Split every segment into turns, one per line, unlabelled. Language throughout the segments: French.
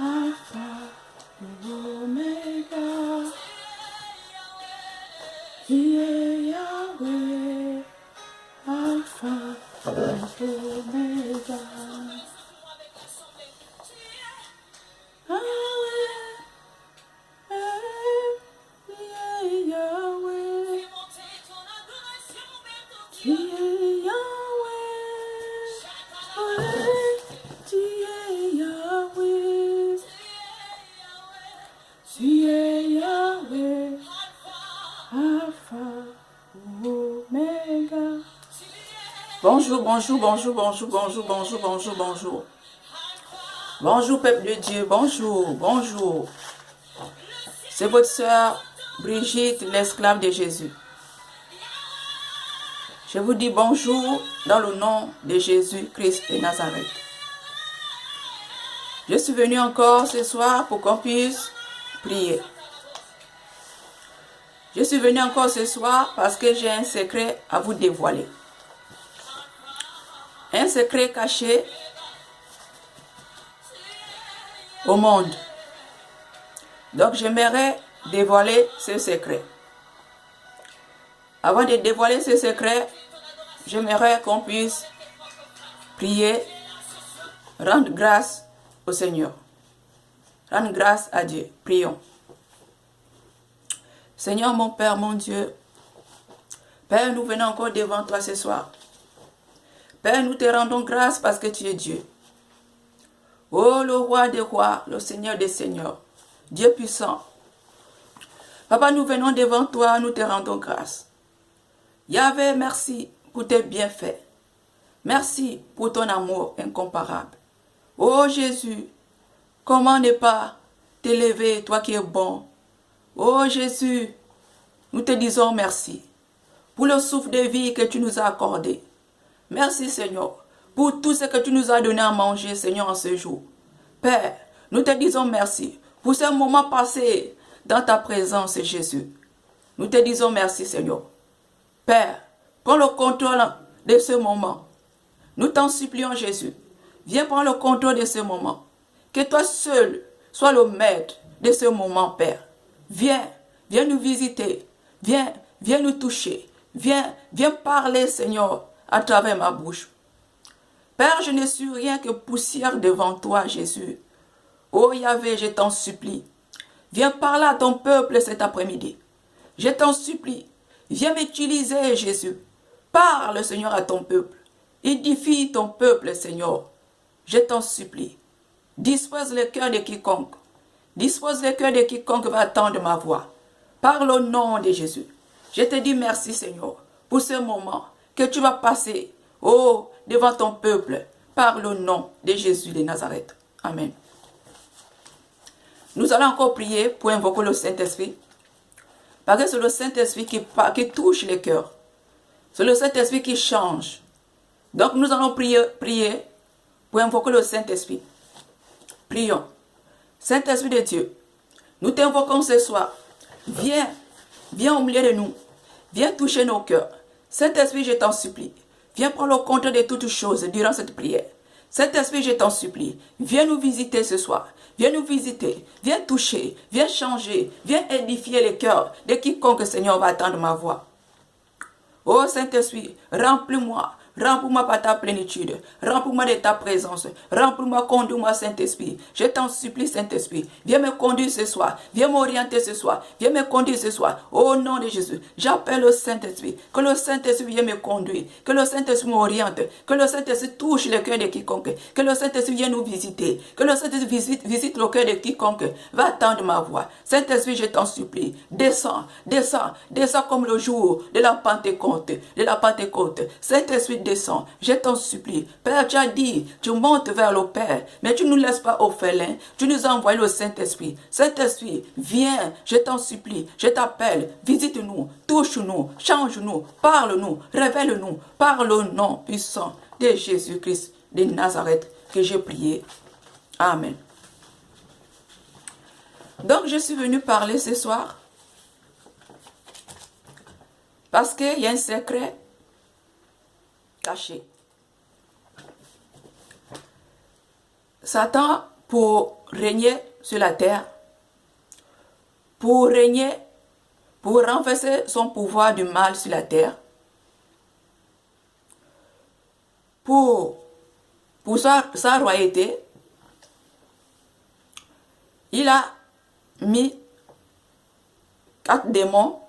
Alpha, Omega, Yahweh, Alpha, Omega. Bonjour, bonjour, bonjour, bonjour, bonjour, bonjour, bonjour, bonjour. Bonjour, peuple de Dieu, bonjour, bonjour. C'est votre sœur Brigitte, l'esclave de Jésus. Je vous dis bonjour dans le nom de Jésus-Christ de Nazareth. Je suis venu encore ce soir pour qu'on puisse prier. Je suis venu encore ce soir parce que j'ai un secret à vous dévoiler. Un secret caché au monde. Donc j'aimerais dévoiler ce secret. Avant de dévoiler ce secret, j'aimerais qu'on puisse prier, rendre grâce au Seigneur. Rendre grâce à Dieu. Prions. Seigneur, mon Père, mon Dieu, Père, nous venons encore devant toi ce soir. Père, nous te rendons grâce parce que tu es Dieu. Oh, le roi des rois, le Seigneur des seigneurs, Dieu puissant. Papa, nous venons devant toi, nous te rendons grâce. Yahvé, merci pour tes bienfaits. Merci pour ton amour incomparable. Oh Jésus, comment ne pas t'élever, toi qui es bon. Oh Jésus, nous te disons merci pour le souffle de vie que tu nous as accordé. Merci Seigneur pour tout ce que tu nous as donné à manger, Seigneur, en ce jour. Père, nous te disons merci pour ce moment passé dans ta présence, Jésus. Nous te disons merci, Seigneur. Père, prends le contrôle de ce moment. Nous t'en supplions, Jésus. Viens prendre le contrôle de ce moment. Que toi seul sois le maître de ce moment, Père. Viens nous visiter. Viens nous toucher. Viens parler, Seigneur, à travers ma bouche. Père, je ne suis rien que poussière devant toi, Jésus. Oh Yahvé, je t'en supplie. Viens parler à ton peuple cet après-midi. Je t'en supplie. Viens m'utiliser, Jésus. Parle, Seigneur, à ton peuple. Édifie ton peuple, Seigneur. Je t'en supplie. Dispose le cœur de quiconque. Dispose le cœur de quiconque va attendre ma voix. Parle au nom de Jésus. Je te dis merci, Seigneur, pour ce moment que tu vas passer, oh, devant ton peuple, par le nom de Jésus de Nazareth. Amen. Nous allons encore prier pour invoquer le Saint-Esprit, parce que c'est le Saint-Esprit qui touche les cœurs. C'est le Saint-Esprit qui change. Donc nous allons prier pour invoquer le Saint-Esprit. Prions. Saint-Esprit de Dieu, nous t'invoquons ce soir. Viens au milieu de nous. Viens toucher nos cœurs. Saint-Esprit, je t'en supplie. Viens prendre le contrôle de toutes choses durant cette prière. Saint-Esprit, je t'en supplie. Viens nous visiter ce soir. Viens nous visiter. Viens toucher. Viens changer. Viens édifier les cœurs de quiconque, Seigneur, va attendre ma voix. Oh Saint-Esprit, remplis-moi. Remplis-moi par ta plénitude. Remplis-moi de ta présence. Remplis-moi, conduis-moi, Saint-Esprit. Je t'en supplie, Saint-Esprit. Viens me conduire ce soir. Viens m'orienter ce soir. Viens me conduire ce soir. Au nom de Jésus, j'appelle le Saint-Esprit. Que le Saint-Esprit vienne me conduire. Que le Saint-Esprit m'oriente. Que le Saint-Esprit touche le cœur de quiconque. Que le Saint-Esprit vienne nous visiter. Que le Saint-Esprit visite le cœur de quiconque va attendre ma voix. Saint-Esprit, je t'en supplie. Descends comme le jour de la Pentecôte. Saint-Esprit, descends, je t'en supplie. Père, tu as dit, tu montes vers le Père, mais tu ne nous laisses pas orphelins. Tu nous as envoyé le Saint-Esprit. Saint-Esprit, viens, je t'en supplie, je t'appelle, visite-nous, touche-nous, change-nous, parle-nous, révèle-nous, par le nom puissant de Jésus-Christ de Nazareth que j'ai prié. Amen. Donc, je suis venu parler ce soir parce qu'il y a un secret caché. Satan pour régner sur la terre, pour régner, pour renverser son pouvoir du mal sur la terre, pour sa royauté, il a mis 4 démons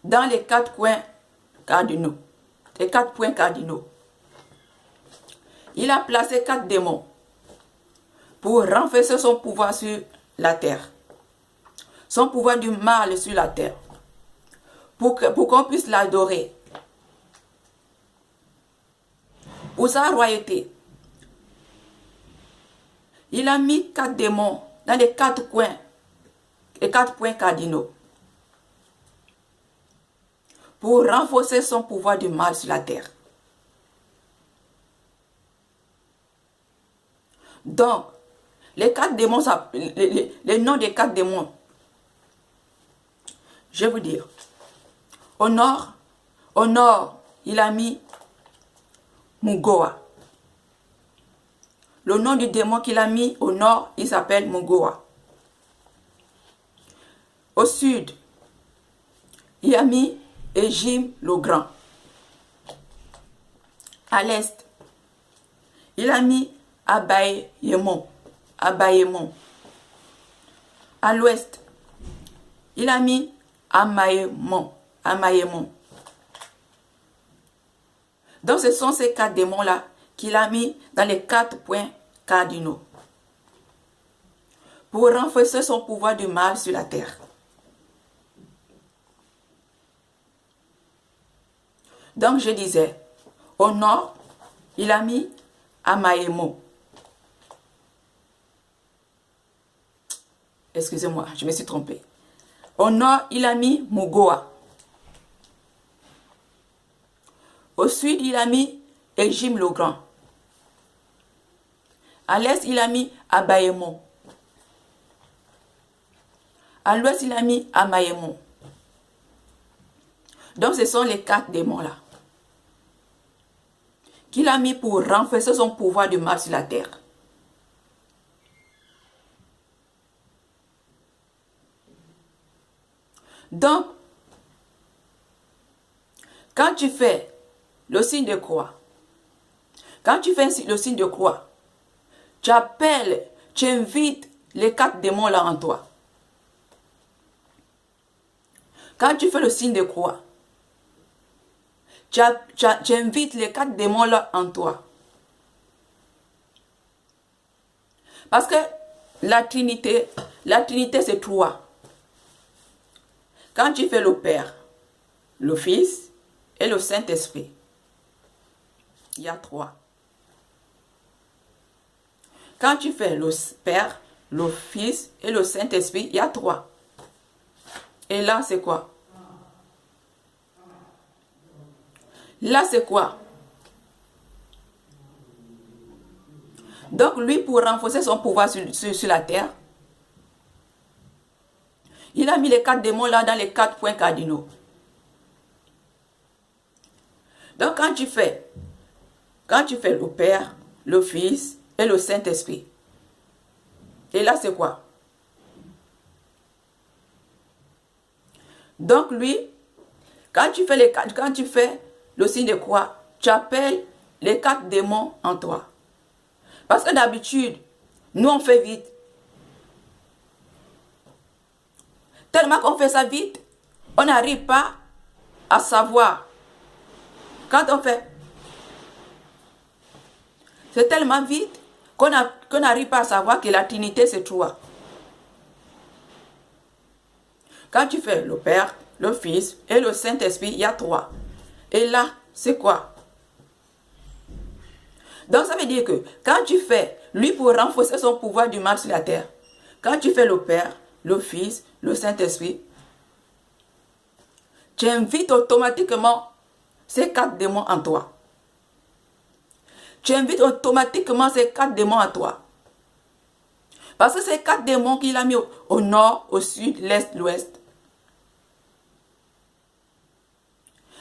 dans les 4 coins cardinaux, les 4 points cardinaux. Il a placé 4 démons pour renverser son pouvoir sur la terre, son pouvoir du mal sur la terre, pour qu'on puisse l'adorer, pour sa royauté. Il a mis 4 démons dans les 4 coins, les 4 points cardinaux, pour renforcer son pouvoir du mal sur la terre. Donc, les 4 démons, les noms des 4 démons, je vais vous dire. Au nord, il a mis Mugoa. Le nom du démon qu'il a mis au nord, il s'appelle Mugoa. Au sud, il a mis Égime le Grand. À l'est, il a mis Abayémon. À l'ouest, il a mis Amaémon. Donc ce sont ces 4 démons-là qu'il a mis dans les 4 points cardinaux pour renforcer son pouvoir du mal sur la terre. Donc je disais, au nord, il a mis Amaémon. Excusez-moi, je me suis trompée. Au nord, il a mis Mugoa. Au sud, il a mis Égime le Grand. À l'est, il a mis Abayémon. À l'ouest, il a mis Amaémon. Donc, ce sont les 4 démons-là qu'il a mis pour renforcer son pouvoir du mal sur la terre. Donc, quand tu fais le signe de croix, le signe de croix, tu appelles, tu invites les 4 démons-là en toi. Quand tu fais le signe de croix, tu invites les 4 démons-là en toi. Parce que la Trinité c'est 3. Quand tu fais le Père, le Fils et le Saint-Esprit, il y a 3. Quand tu fais le Père, le Fils et le Saint-Esprit, il y a 3. Et là, c'est quoi? Là, c'est quoi? Donc, lui, pour renforcer son pouvoir sur la terre, il a mis les 4 démons là dans les 4 points cardinaux. Donc, quand tu fais le Père, le Fils et le Saint-Esprit, et là, c'est quoi? Donc, lui, quand tu fais le signe de croix, tu appelles les 4 démons en toi. Parce que d'habitude, nous, on fait vite. Tellement qu'on fait ça vite, on n'arrive pas à savoir. Quand on fait, c'est tellement vite qu'on n'arrive pas à savoir que la Trinité, c'est 3. Quand tu fais le Père, le Fils et le Saint-Esprit, il y a 3. Et là, c'est quoi? Donc, ça veut dire que quand tu fais, lui, pour renforcer son pouvoir du mal sur la terre, quand tu fais le Père, le Fils, le Saint-Esprit, tu invites automatiquement ces 4 démons en toi. Tu invites automatiquement ces 4 démons en toi. Parce que ces 4 démons qu'il a mis au nord, au sud, l'est, l'ouest.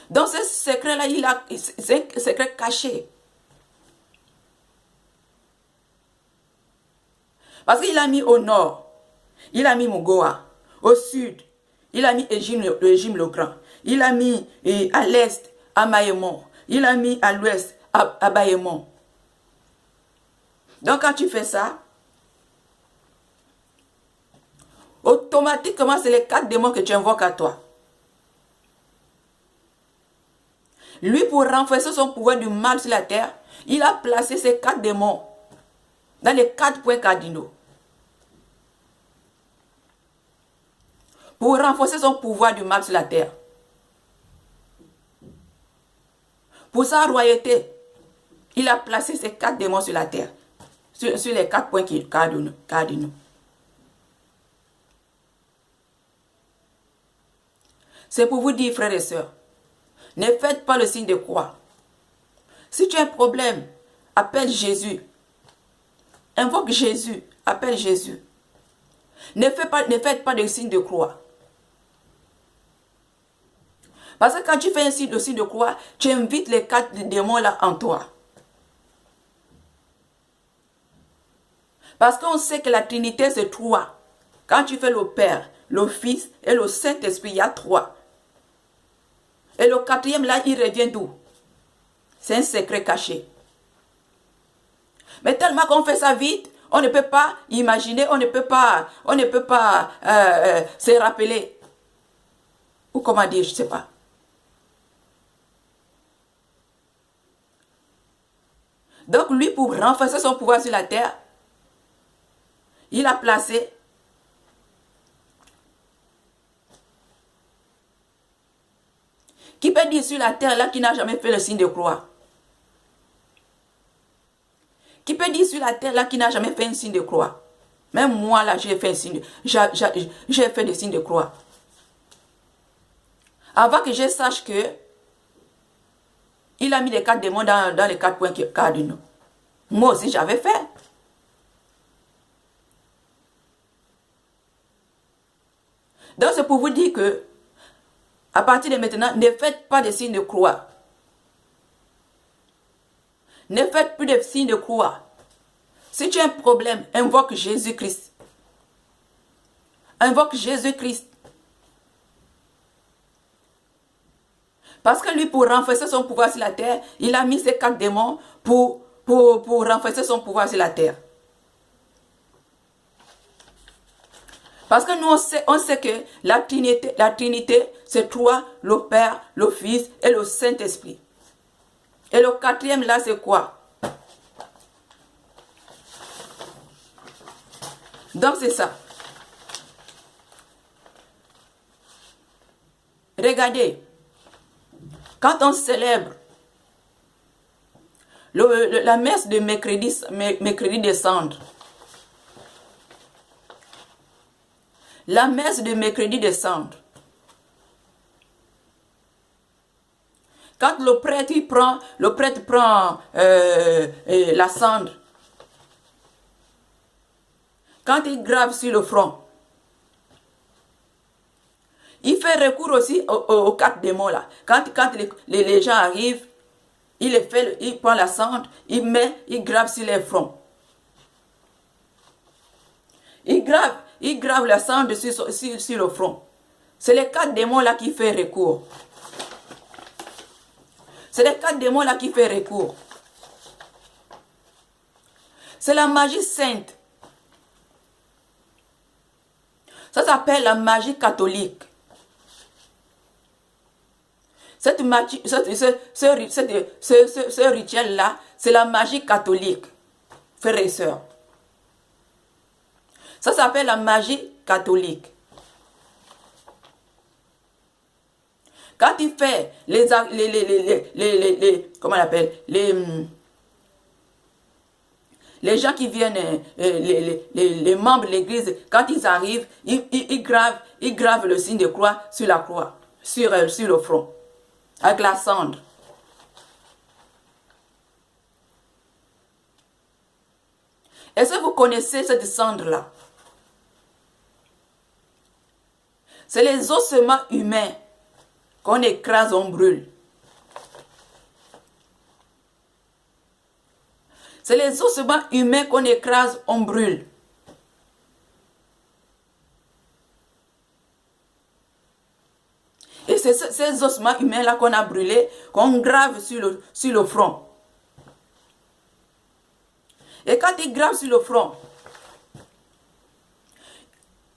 Dans ce secret-là, c'est un secret caché. Parce qu'il a mis au nord, il a mis Mogoa. Au sud, il a mis Égime le Grand. Il a mis à l'est, à Maïmon. Il a mis à l'ouest, à Baïmon. Donc quand tu fais ça, automatiquement, c'est les 4 démons que tu invoques à toi. Lui, pour renforcer son pouvoir du mal sur la terre, il a placé ces 4 démons dans les 4 points cardinaux. Pour renforcer son pouvoir du mal sur la terre. Pour sa royauté, il a placé ces 4 démons sur la terre. Sur les 4 points cardinaux. C'est pour vous dire, frères et sœurs, ne faites pas le signe de croix. Si tu as un problème, appelle Jésus. Invoque Jésus. Appelle Jésus. Ne faites pas de signe de croix. Parce que quand tu fais le signe de croix, tu invites les 4 démons là en toi. Parce qu'on sait que la Trinité c'est 3. Quand tu fais le Père, le Fils et le Saint-Esprit, il y a 3. Et le 4e là, il revient d'où? C'est un secret caché. Mais tellement qu'on fait ça vite, on ne peut pas imaginer, on ne peut pas se rappeler. Ou comment dire, je ne sais pas. Donc lui, pour renforcer son pouvoir sur la terre, il a placé qui peut dire sur la terre là qui n'a jamais fait le signe de croix? Qui peut dire sur la terre là qui n'a jamais fait un signe de croix? Même moi là, j'ai fait un signe, j'ai fait des signes de croix. Avant que je sache que il a mis les 4 démons dans les 4 points cardinaux. Moi aussi j'avais fait. Donc c'est pour vous dire que à partir de maintenant, ne faites pas de signes de croix. Ne faites plus de signes de croix. Si tu as un problème, invoque Jésus-Christ. Invoque Jésus-Christ. Parce que lui, pour renforcer son pouvoir sur la terre, il a mis ces 4 démons pour renforcer son pouvoir sur la terre. Parce que nous, on sait que la Trinité, c'est 3, le Père, le Fils et le Saint-Esprit. Et le 4e là, c'est quoi? Donc, c'est ça. Regardez, quand on célèbre la messe de mercredi des cendres, la messe de mercredi des cendres, quand le prêtre prend la cendre, quand il grave sur le front, il fait recours aussi aux 4 démons là. Quand les gens arrivent, il prend la cendre, il grave sur les fronts. Il grave la cendre sur le front. C'est les 4 démons là qui fait recours. C'est les 4 démons là qui fait recours. C'est la magie sainte. Ça s'appelle la magie catholique. Ce rituel-là, c'est la magie catholique, frères et sœurs. Ça s'appelle la magie catholique. Quand il fait comment on appelle, les gens qui viennent, les membres de l'église, quand ils arrivent, ils gravent le signe de croix sur la croix, sur le front, avec la cendre. Est-ce que vous connaissez cette cendre-là? C'est les ossements humains qu'on écrase, on brûle. C'est les ossements humains qu'on écrase, on brûle. Et c'est ces ossements humains-là qu'on a brûlés, qu'on grave sur le front. Et quand il grave sur le front,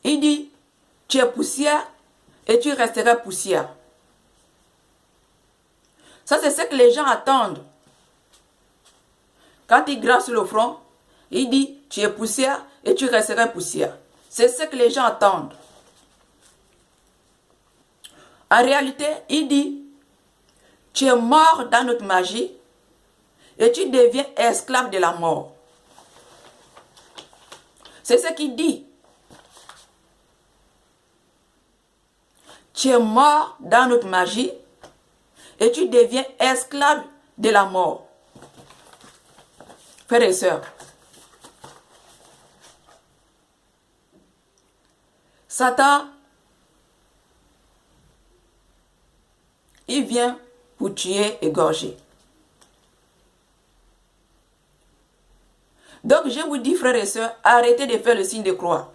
il dit, tu es poussière et tu resteras poussière. Ça, c'est ce que les gens attendent. Quand il grave sur le front, il dit, tu es poussière et tu resteras poussière. C'est ce que les gens attendent. En réalité, il dit, tu es mort dans notre magie et tu deviens esclave de la mort. C'est ce qu'il dit. Tu es mort dans notre magie et tu deviens esclave de la mort. Frères et sœurs, Satan, il vient pour tuer, égorger. Donc je vous dis, frères et sœurs, arrêtez de faire le signe de croix.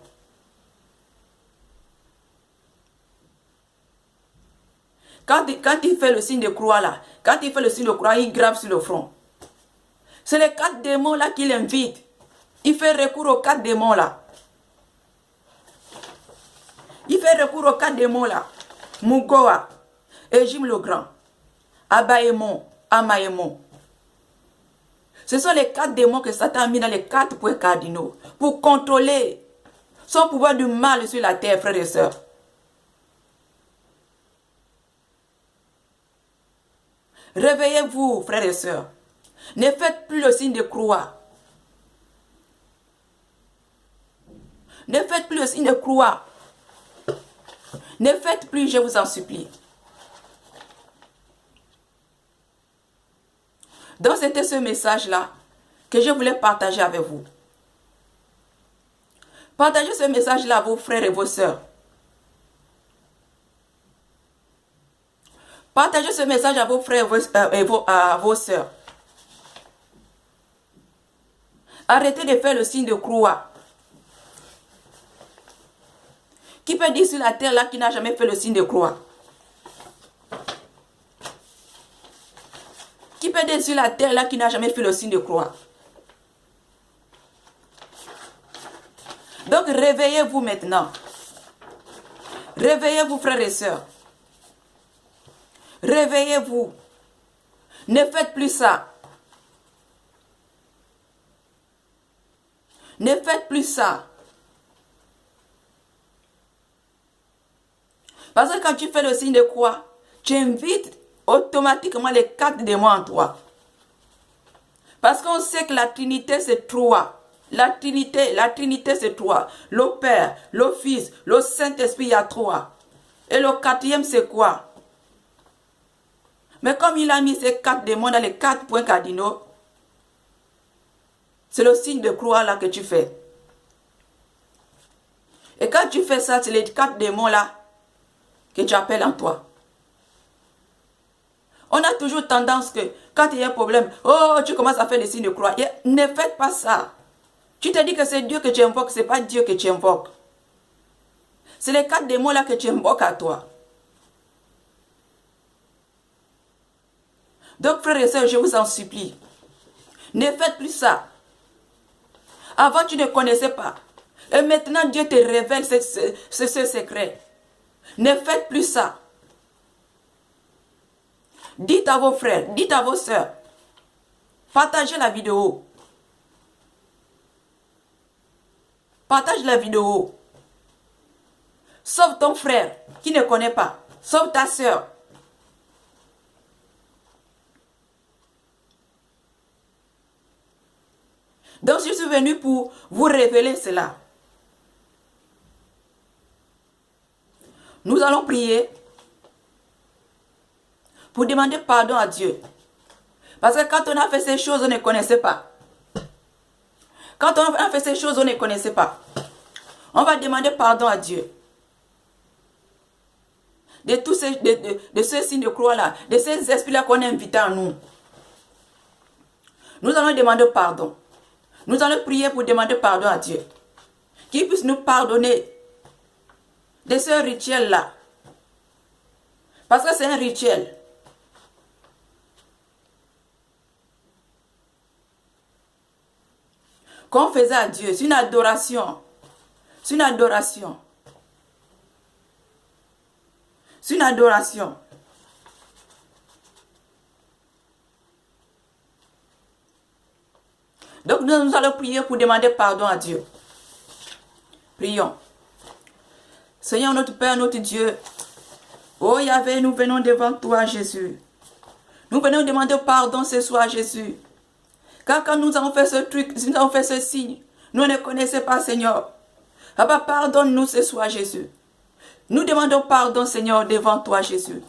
Quand il fait le signe de croix là, quand il fait le signe de croix, il grave sur le front. C'est les 4 démons là qu'il invite. Il fait recours aux 4 démons là. Il fait recours aux 4 démons là. Mugoa, Égime le Grand, Abaémon, Amaémon. Ce sont les 4 démons que Satan a mis dans les 4 points cardinaux pour contrôler son pouvoir du mal sur la terre, frères et sœurs. Réveillez-vous, frères et sœurs. Ne faites plus le signe de croix. Ne faites plus le signe de croix. Ne faites plus, je vous en supplie. Donc c'était ce message-là que je voulais partager avec vous. Partagez ce message-là à vos frères et vos sœurs. Partagez ce message à vos frères et à vos sœurs. Arrêtez de faire le signe de croix. Qui peut dire sur la terre là qui n'a jamais fait le signe de croix? Qui peut dire sur la terre là qui n'a jamais fait le signe de croix? Donc réveillez-vous maintenant. Réveillez-vous, frères et sœurs. Réveillez-vous. Ne faites plus ça. Ne faites plus ça. Parce que quand tu fais le signe de croix, tu invites automatiquement les 4 démons en toi. Parce qu'on sait que la Trinité c'est 3. La Trinité c'est 3. Le Père, le Fils, le Saint-Esprit, il y a 3. Et le 4e c'est quoi? Mais comme il a mis ces 4 démons dans les 4 points cardinaux, c'est le signe de croix là que tu fais. Et quand tu fais ça, c'est les 4 démons là que tu appelles en toi. On a toujours tendance que quand il y a un problème, oh, tu commences à faire les signes de croix. Et ne faites pas ça. Tu te dis que c'est Dieu que tu invoques, ce n'est pas Dieu que tu invoques. C'est les 4 démons là que tu invoques à toi. Donc, frères et sœurs, je vous en supplie, ne faites plus ça. Avant, tu ne connaissais pas. Et maintenant, Dieu te révèle ce secret. Ne faites plus ça. Dites à vos frères, dites à vos sœurs. Partagez la vidéo. Partage la vidéo. Sauve ton frère qui ne connaît pas. Sauve ta sœur. Donc, je suis venu pour vous révéler cela. Nous allons prier pour demander pardon à Dieu. Parce que quand on a fait ces choses, on ne connaissait pas. Quand on a fait ces choses, on ne connaissait pas. On va demander pardon à Dieu. De tous ces signes de croix là, de ces esprits là qu'on a invités à nous. Nous allons demander pardon. Nous allons prier pour demander pardon à Dieu. Qu'il puisse nous pardonner de ce rituel là. Parce que c'est un rituel. Qu'on faisait à Dieu. C'est une adoration. C'est une adoration. C'est une adoration. Donc nous allons prier pour demander pardon à Dieu. Prions. Seigneur notre Père, notre Dieu. Oh Yahvé, nous venons devant toi, Jésus. Nous venons demander pardon ce soir, Jésus. Car quand nous avons fait ce truc, nous avons fait ce signe, nous ne connaissons pas, Seigneur. Papa, pardonne-nous ce soir, Jésus. Nous demandons pardon, Seigneur, devant toi, Jésus.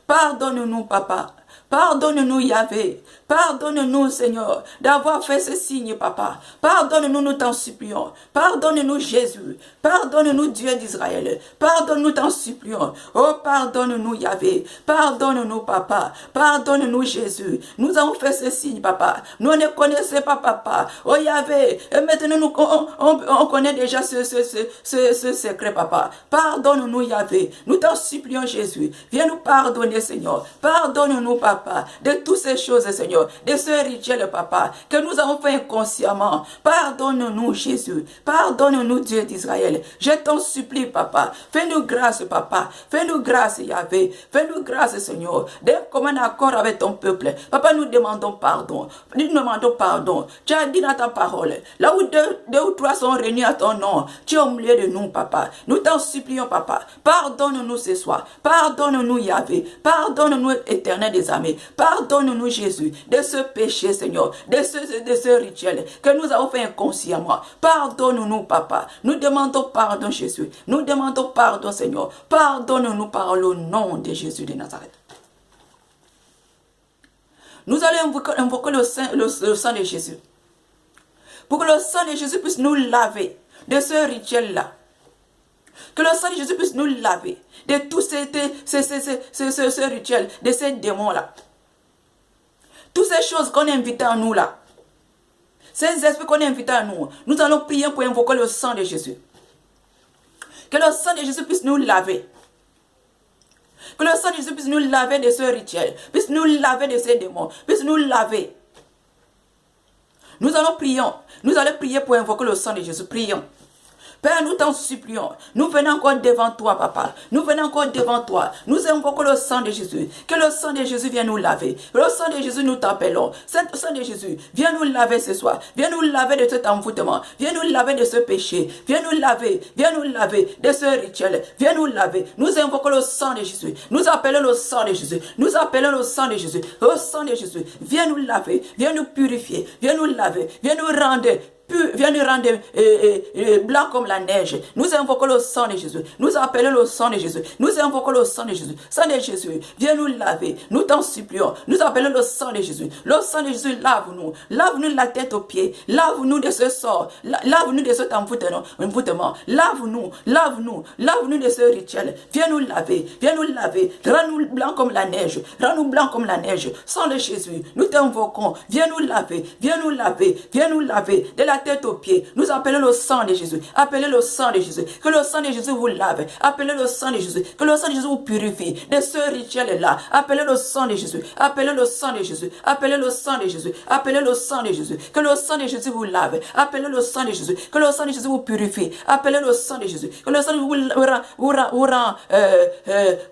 Pardonne-nous, Papa. Pardonne-nous, Yahvé. Pardonne-nous, Seigneur, d'avoir fait ce signe, Papa. Pardonne-nous, nous t'en supplions. Pardonne-nous, Jésus. Pardonne-nous, Dieu d'Israël. Pardonne-nous, t'en supplions. Oh, pardonne-nous, Yahvé. Pardonne-nous, Papa. Pardonne-nous, Jésus. Nous avons fait ce signe, Papa. Nous ne connaissons pas, Papa. Oh, Yahvé. Et maintenant, on connaît déjà ce secret, Papa. Pardonne-nous, Yahvé. Nous t'en supplions, Jésus. Viens nous pardonner, Seigneur. Pardonne-nous, Papa, de toutes ces choses, Seigneur, de ce rituel, Papa, que nous avons fait inconsciemment. Pardonne-nous, Jésus. Pardonne-nous, Dieu d'Israël. Je t'en supplie, Papa. Fais-nous grâce, Papa. Fais-nous grâce, Yahvé. Fais-nous grâce, Seigneur. D'être comme un accord avec ton peuple. Papa, nous demandons pardon. Nous demandons pardon. Tu as dit dans ta parole, là où deux ou trois sont réunis à ton nom, tu es au milieu de nous, Papa. Nous t'en supplions, Papa. Pardonne-nous ce soir. Pardonne-nous, Yahvé. Pardonne-nous, Éternel des armées. Pardonne-nous, Jésus, de ce péché, Seigneur, de ce rituel que nous avons fait inconsciemment. Pardonne-nous, Papa. Nous demandons pardon, Jésus. Nous demandons pardon, Seigneur. Pardonne-nous par le nom de Jésus de Nazareth. Nous allons invoquer le sang de Jésus. Pour que le sang de Jésus puisse nous laver de ce rituel-là. Que le sang de Jésus puisse nous laver de tout ce rituel, de ces démons-là. Toutes ces choses qu'on a invitées à nous là. Ces esprits qu'on a invités à nous. Nous allons prier pour invoquer le sang de Jésus. Que le sang de Jésus puisse nous laver. Que le sang de Jésus puisse nous laver de ce rituel. Puisse nous laver de ces démons. Puisse nous laver. Nous allons prier. Nous allons prier pour invoquer le sang de Jésus. Prions. Père, nous t'en supplions. Nous venons encore devant toi, Papa. Nous venons encore devant toi. Nous invoquons le sang de Jésus. Que le sang de Jésus vienne nous laver. Le sang de Jésus, nous t'appelons. Le sang de Jésus, viens nous laver ce soir. Viens nous laver de cet envoûtement. Viens nous laver de ce péché. Viens nous laver. Viens nous laver de ce rituel. Viens nous laver. Nous invoquons le sang de Jésus. Nous appelons le sang de Jésus. Nous appelons le sang de Jésus. Le sang de Jésus, viens nous laver. Viens nous purifier. Viens nous laver. Viens nous rendre. Viens nous rendre blanc comme la neige. Nous invoquons le sang de Jésus. Nous appelons le sang de Jésus. Nous invoquons le sang de Jésus. Sang de Jésus, viens nous laver. Nous t'en supplions. Nous appelons le sang de Jésus. Le sang de Jésus, lave-nous. Lave-nous la tête aux pieds. Lave-nous de ce sort. Lave-nous de cet envoûtement. Lave-nous. Lave-nous. Lave-nous de ce rituel. Viens nous laver. Viens nous laver. Rends-nous blanc comme la neige. Rends-nous blanc comme la neige. Sang de Jésus, nous t'invoquons. Viens nous laver. Viens nous laver. Viens nous laver. De la tête aux pieds. Nous appelons le sang de Jésus. Appelez le sang de Jésus. Que le sang de Jésus vous lave. Appelez le sang de Jésus. Que le sang de Jésus vous purifie de ce rituel-là. Appelez le sang de Jésus. Appelez le sang de Jésus. Appelez le sang de Jésus. Appelez le sang de Jésus. Que le sang de Jésus vous lave. Appelez le sang de Jésus. Que le sang de Jésus vous purifie. Appelez le sang de Jésus. Que le sang de Jésus vous rend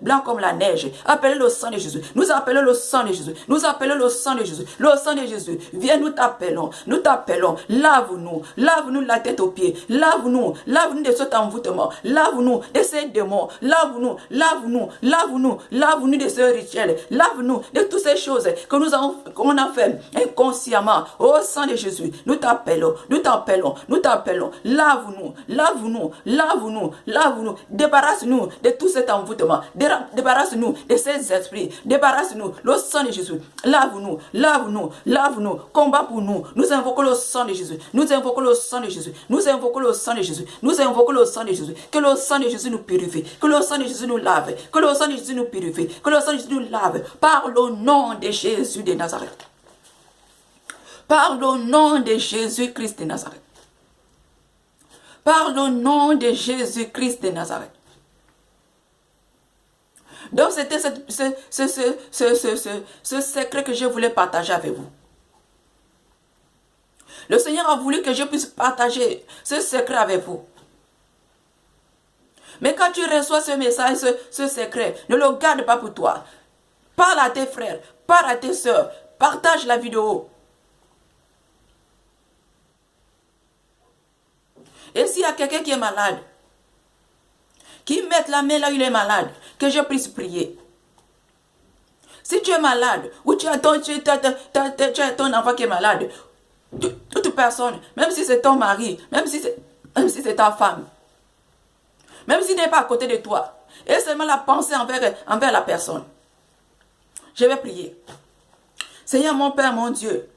blanc comme la neige. Appelez le sang de Jésus. Nous appelons le sang de Jésus. Nous appelons le sang de Jésus. Le sang de Jésus. Viens, nous t'appelons. Nous t'appelons. Lave-nous. Lave-nous la tête aux pieds. Lave-nous. Lave-nous de cet envoûtement. Lave-nous de ces démons. Lave-nous. Lave-nous. Lave-nous. Lave-nous de ce rituel. Lave-nous de toutes ces choses qu'on a fait inconsciemment. Au sang de Jésus, nous t'appelons. Nous t'appelons. Nous t'appelons. Lave-nous. Lave-nous. Lave-nous. Lave-nous. Débarrasse-nous de tout cet envoûtement. Débarrasse-nous de ces esprits. Débarrasse-nous. Le sang de Jésus. Lave-nous. Lave-nous. Lave-nous. Combat pour nous. Nous invoquons le sang de Jésus. Nous invoquons le sang de Jésus. Nous invoquons le sang de Jésus. Nous invoquons le sang de Jésus. Que le sang de Jésus nous purifie. Que le sang de Jésus nous lave. Que le sang de Jésus nous purifie. Que le sang de Jésus nous lave. Par le nom de Jésus de Nazareth. Par le nom de Jésus-Christ de Nazareth. Par le nom de Jésus-Christ de Nazareth. Donc c'était ce secret que je voulais partager avec vous. Le Seigneur a voulu que je puisse partager ce secret avec vous. Mais quand tu reçois ce message, ce secret, ne le garde pas pour toi. Parle à tes frères, parle à tes soeurs, partage la vidéo. Et s'il y a quelqu'un qui est malade, qui mette la main là où il est malade, que je puisse prier. Si tu es malade, ou tu as ton enfant qui est malade, toute personne, même si c'est ton mari, même si c'est ta femme, même s'il n'est pas à côté de toi, et seulement la pensée envers la personne. Je vais prier. Seigneur mon Père, mon Dieu,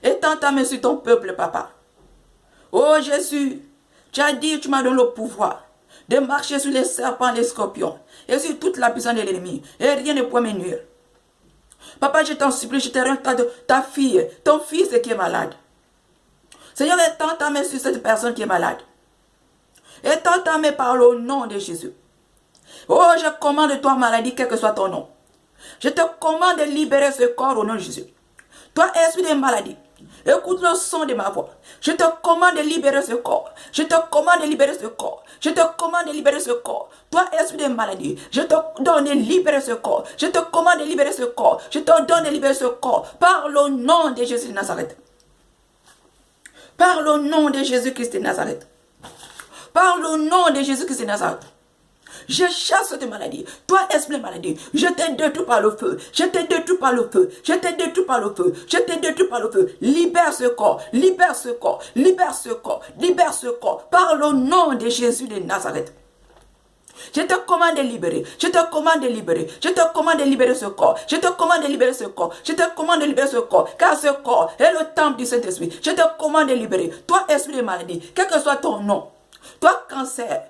étends ta main sur ton peuple, papa. Oh Jésus, tu as dit, tu m'as donné le pouvoir de marcher sur les serpents, les scorpions, et sur toute la puissance de l'ennemi, et rien ne pourra me nuire. Papa, je t'en supplie, je te rends ta fille, ton fils qui est malade. Seigneur, étends ta main sur cette personne qui est malade. Étends ta main par le nom de Jésus. Oh, je commande toi, maladie, quel que soit ton nom. Je te commande de libérer ce corps au nom de Jésus. Toi, esprit de maladie, écoute le son de ma voix. Je te commande de libérer ce corps. Je te commande de libérer ce corps. Je te commande de libérer ce corps. Toi, esprit de maladie, je te donne de libérer ce corps. Je te commande de libérer ce corps. Je te donne de libérer ce corps. Par le nom de Jésus de Nazareth. Par le nom de Jésus-Christ de Nazareth. Par le nom de Jésus-Christ de Nazareth. Je chasse cette maladie. Toi, esprit de maladie, je te détruis par le feu. Je te détruis par le feu. Je te détruis par le feu. Je te détruis par le feu. Libère ce corps. Libère ce corps. Libère ce corps. Libère ce corps. Par le nom de Jésus de Nazareth. Je te commande de libérer. Je te commande de libérer. Je te commande de libérer ce corps. Je te commande de libérer ce corps. Je te commande de libérer ce corps. Car ce corps est le temple du Saint-Esprit. Je te commande de libérer. Toi, esprit de maladie, quel que soit ton nom. Toi, cancer,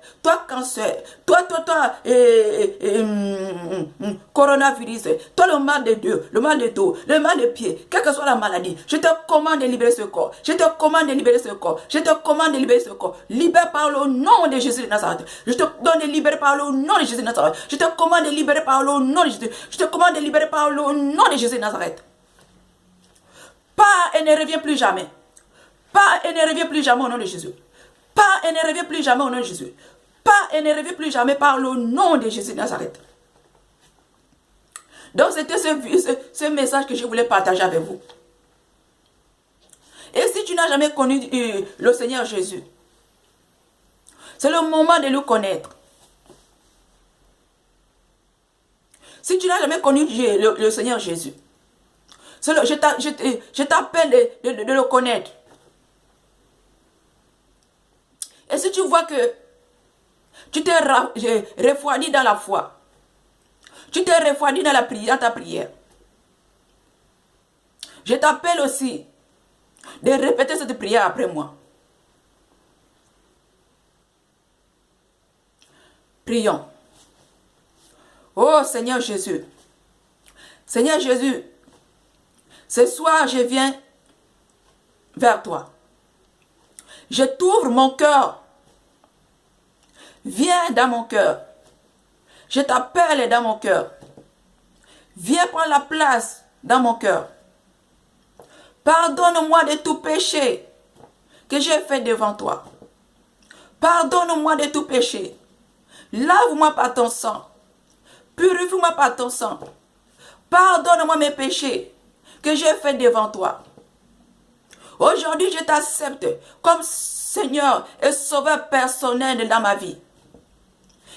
coronavirus, toi, le mal de Dieu, le mal de dos, le mal de pied, quelle que soit la maladie, je te commande de libérer ce corps. Je te commande de libérer ce corps. Je te commande de libérer ce corps. Libère par le nom de Jésus de Nazareth. Je te donne de libérer par le nom de Jésus de Nazareth. Je te commande de libérer par le nom de Jésus. Je te commande de libérer par le nom de Jésus de Nazareth. Pas et ne reviens plus jamais. Pas et ne reviens plus jamais au nom de Jésus. Pas et ne reviens plus jamais au nom de Jésus. Pas et ne reviens plus jamais par le nom de Jésus de Nazareth. Donc c'était ce message que je voulais partager avec vous. Et si tu n'as jamais connu le Seigneur Jésus, c'est le moment de le connaître. Si tu n'as jamais connu le Seigneur Jésus, je t'appelle de le connaître. Et si tu vois que tu t'es refroidi dans la foi, tu t'es refroidi dans ta prière, je t'appelle aussi de répéter cette prière après moi. Prions. Oh Seigneur Jésus, Seigneur Jésus, ce soir je viens vers toi. Je t'ouvre mon cœur. Viens dans mon cœur. Je t'appelle dans mon cœur. Viens prendre la place dans mon cœur. Pardonne-moi de tout péché que j'ai fait devant toi. Pardonne-moi de tout péché. Lave-moi par ton sang. Purifie-moi par ton sang. Pardonne-moi mes péchés que j'ai fait devant toi. Aujourd'hui, je t'accepte comme Seigneur et Sauveur personnel dans ma vie.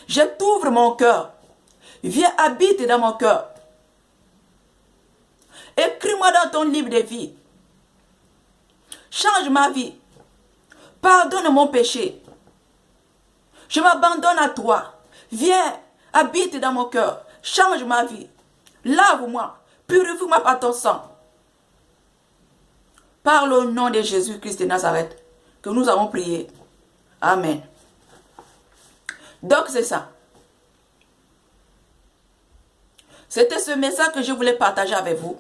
Je t'ouvre mon cœur. Viens habiter dans mon cœur. Écris-moi dans ton livre de vie. Change ma vie. Pardonne mon péché. Je m'abandonne à toi. Viens, habite dans mon cœur. Change ma vie. Lave-moi. Purifie-moi par ton sang. Par le nom de Jésus-Christ de Nazareth que nous avons prié. Amen. Donc c'est ça. C'était ce message que je voulais partager avec vous.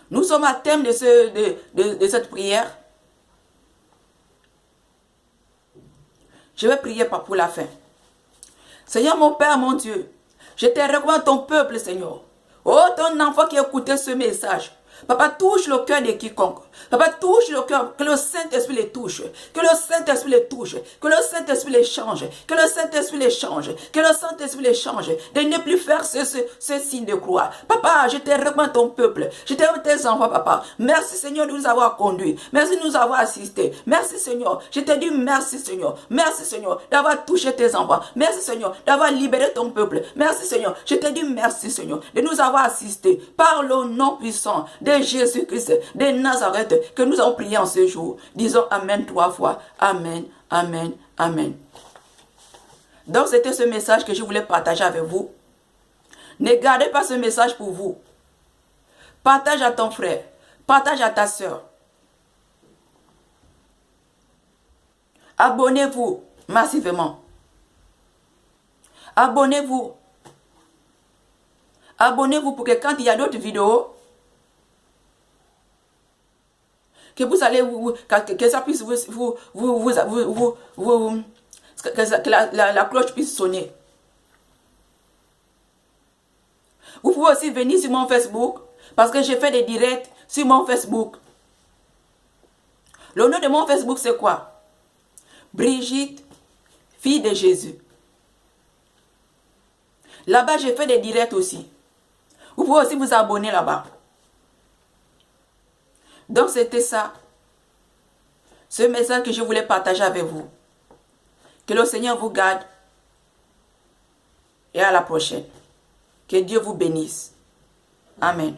Nous sommes à thème de cette prière. Je vais prier pour la fin. Seigneur, mon Père, mon Dieu, je te recommande ton peuple, Seigneur. Oh, ton enfant qui écoutait ce message. Papa, touche le cœur de quiconque. Papa, touche le cœur. Que le Saint-Esprit les touche. Que le Saint-Esprit les touche. Que le Saint-Esprit les change. Que le Saint-Esprit les change. Que le Saint-Esprit les change. De ne plus faire ce signe de croix. Papa, je te recommande ton peuple. Je te recommande tes enfants, papa. Merci, Seigneur, de nous avoir conduits. Merci de nous avoir assistés. Merci, Seigneur. Je te dis merci, Seigneur. Merci, Seigneur, d'avoir touché tes enfants. Merci, Seigneur, d'avoir libéré ton peuple. Merci, Seigneur. Je te dis merci, Seigneur, de nous avoir assistés par le nom puissant de Jésus-Christ de Nazareth que nous avons prié en ce jour. Disons Amen 3 fois. Amen, Amen, Amen. Donc c'était ce message que je voulais partager avec vous. Ne gardez pas ce message pour vous. Partage à ton frère. Partage à ta soeur. Abonnez-vous massivement. Abonnez-vous. Abonnez-vous pour que quand il y a d'autres vidéos, que vous allez que ça puisse que la cloche puisse sonner. Vous pouvez aussi venir sur mon Facebook parce que j'ai fait des directs sur mon Facebook. Le nom de mon Facebook c'est quoi? Brigitte, fille de Jésus. Là-bas j'ai fait des directs aussi. Vous pouvez aussi vous abonner là-bas. Donc c'était ça, ce message que je voulais partager avec vous. Que le Seigneur vous garde et à la prochaine. Que Dieu vous bénisse. Amen.